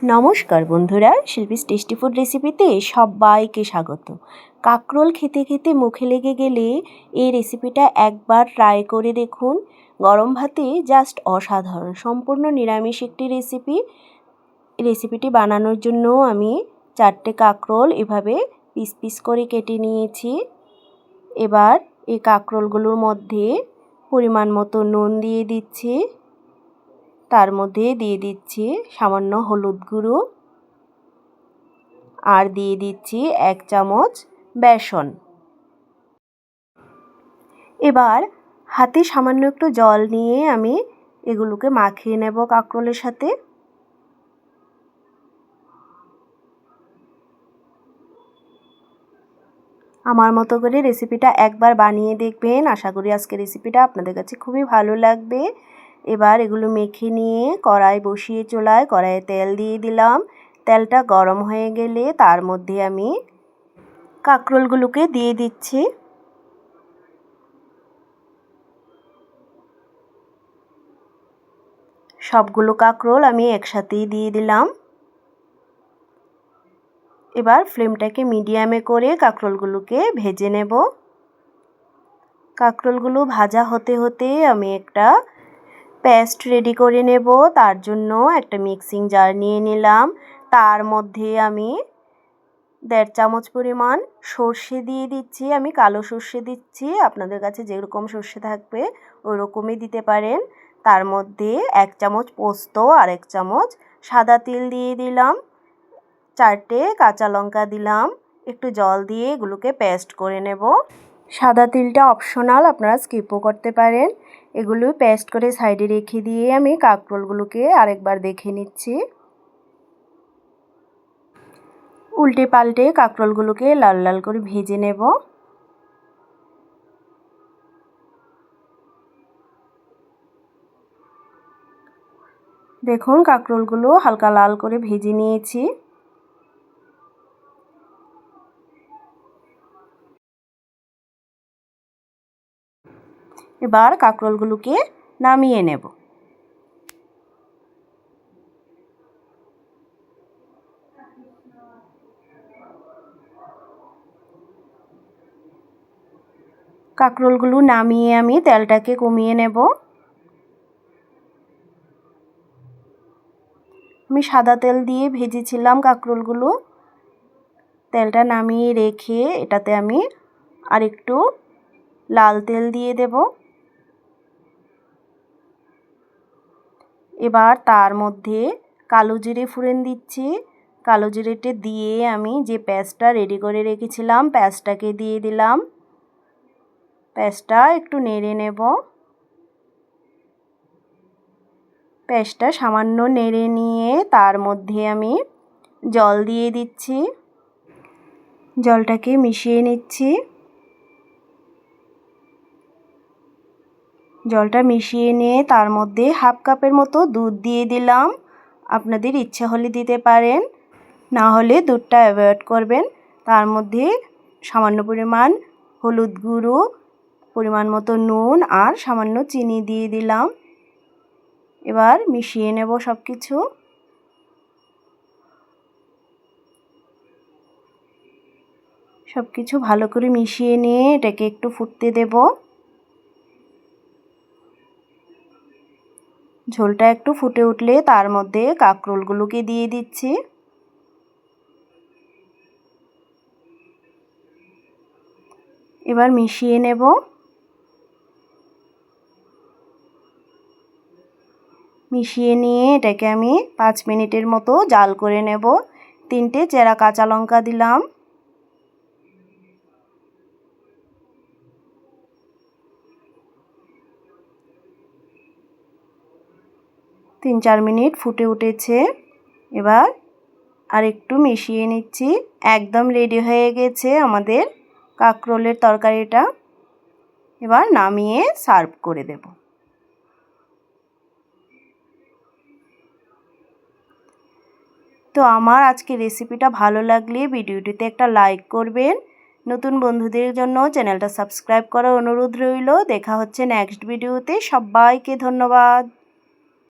নমস্কার বন্ধুরা, Shilpi's tasty food রেসিপিতে সবাইকে স্বাগত। কাঁকরোল খেতে খেতে মুখে লেগে গেলে এই রেসিপিটা একবার ট্রাই করে দেখুন। গরম ভাতে জাস্ট অসাধারণ, সম্পূর্ণ নিরামিষ একটি রেসিপিটি বানানোর জন্য আমি 4টে কাঁকরোল এভাবে পিস পিস করে কেটে নিয়েছি। এবার এই কাঁকরোলগুলোর মধ্যে পরিমাণ মতো নুন দিয়ে দিচ্ছি। তার মধ্যে দিয়ে দিচ্ছি সামান্য হলুদ গুঁড়ো আর দিয়ে দিচ্ছি 1 চামচ বেসন। এবার হাতে সামান্য একটু জল নিয়ে আমি এগুলোকে মাখিয়ে নেব কাঁকরোলের সাথে। আমার মতো করে রেসিপিটা একবার বানিয়ে দেখবেন, আশা করি আজকের রেসিপিটা আপনাদের কাছে খুবই ভালো লাগবে। এবার এগুলো মেখে নিয়ে কড়াই বসিয়ে চুলায় কড়াইয়ে তেল দিয়ে দিলাম। তেলটা গরম হয়ে গেলে তার মধ্যে আমি কাঁকরোলগুলোকে দিয়ে দিচ্ছি। সবগুলো কাঁকরোল আমি একসাথেই দিয়ে দিলাম। এবার ফ্লেমটাকে মিডিয়ামে করে কাঁকরোলগুলোকে ভেজে নেব। কাঁকরোলগুলো ভাজা হতে হতে আমি একটা পেস্ট রেডি করে নেব। তার জন্য একটা মিক্সিং জার নিয়ে নিলাম। তার মধ্যে আমি 1.5 চামচ পরিমাণ সর্ষে দিয়ে দিচ্ছি। আমি কালো সর্ষে দিচ্ছি, আপনাদের কাছে যেরকম সর্ষে থাকবে ওই রকমই দিতে পারেন। তার মধ্যে 1 চামচ পোস্ত আর 1 চামচ সাদা তিল দিয়ে দিলাম। 4টে কাঁচা লঙ্কা দিলাম। একটু জল দিয়ে এগুলোকে পেস্ট করে নেব। সাদা তিলটা অপশনাল, আপনারা স্কিপও করতে পারেন। এগুলো পেস্ট করে সাইডে রেখে দিয়ে আমি কাঁকরোলগুলোকে আরেকবার দেখে নিচ্ছি। উল্টে পাল্টে কাঁকরোলগুলোকে লাল লাল করে ভেজে নেব। দেখুন কাঁকরোলগুলো হালকা লাল করে ভেজে নিয়েছি। এবার কাঁকরোলগুলোকে নামিয়ে নেব। কাঁকরোলগুলো নামিয়ে আমি তেলটাকে কমিয়ে নেব। আমি সাদা তেল দিয়ে ভেজেছিলাম কাঁকরোলগুলো। তেলটা নামিয়ে রেখে এটাতে আমি আরেকটু লাল তেল দিয়ে দেব। এবার তার মধ্যে কালো জিরে ফোড়ন দিচ্ছি। কালো জিরেটা দিয়ে আমি যে পেস্টটা রেডি করে রেখেছিলাম পেস্টটাকে দিয়ে দিলাম। পেস্টটা একটু নেড়ে নেব। পেস্টটা সামান্য নেড়ে নিয়ে তার মধ্যে আমি জল দিয়ে দিচ্ছি। জলটাকে মিশিয়ে নিচ্ছি। জলটা মিশিয়ে নিয়ে তার মধ্যে 1/2 কাপের মতো দুধ দিয়ে দিলাম। আপনাদের ইচ্ছা হলে দিতে পারেন, না হলে দুধটা অ্যাভয়েড করবেন। তার মধ্যে সামান্য পরিমাণ হলুদ গুঁড়ো, পরিমাণ মতো নুন আর সামান্য চিনি দিয়ে দিলাম। এবার মিশিয়ে নেব সব কিছু। সব কিছু ভালো করে মিশিয়ে নিয়ে এটাকে একটু ফুটতে দেব। ঝোলটা একটু ফুটে উঠলে তার মধ্যে কাঁকরোলগুলোকে দিয়ে দিচ্ছি। এবার মিশিয়ে নেব। মিশিয়ে নিয়ে এটাকে আমি 5 মিনিটের মতো জাল করে নেব। 3টে চেরা কাঁচা লঙ্কা দিলাম। তিন 4 মিনিট ফুটে উঠেছে। এবার আর একটু মিশিয়ে নিচ্ছি। একদম রেডি হয়ে গেছে আমাদের কাঁকরোলের তরকারিটা। এবার নামিয়ে সার্ভ করে দেব। তো আমার আজকে রেসিপিটা ভালো লাগলে ভিডিওটিতে একটা লাইক করবেন। নতুন বন্ধুদের জন্য চ্যানেলটা সাবস্ক্রাইব করার অনুরোধ রইল। দেখা হচ্ছে নেক্সট ভিডিওতে। সবাইকে ধন্যবাদ।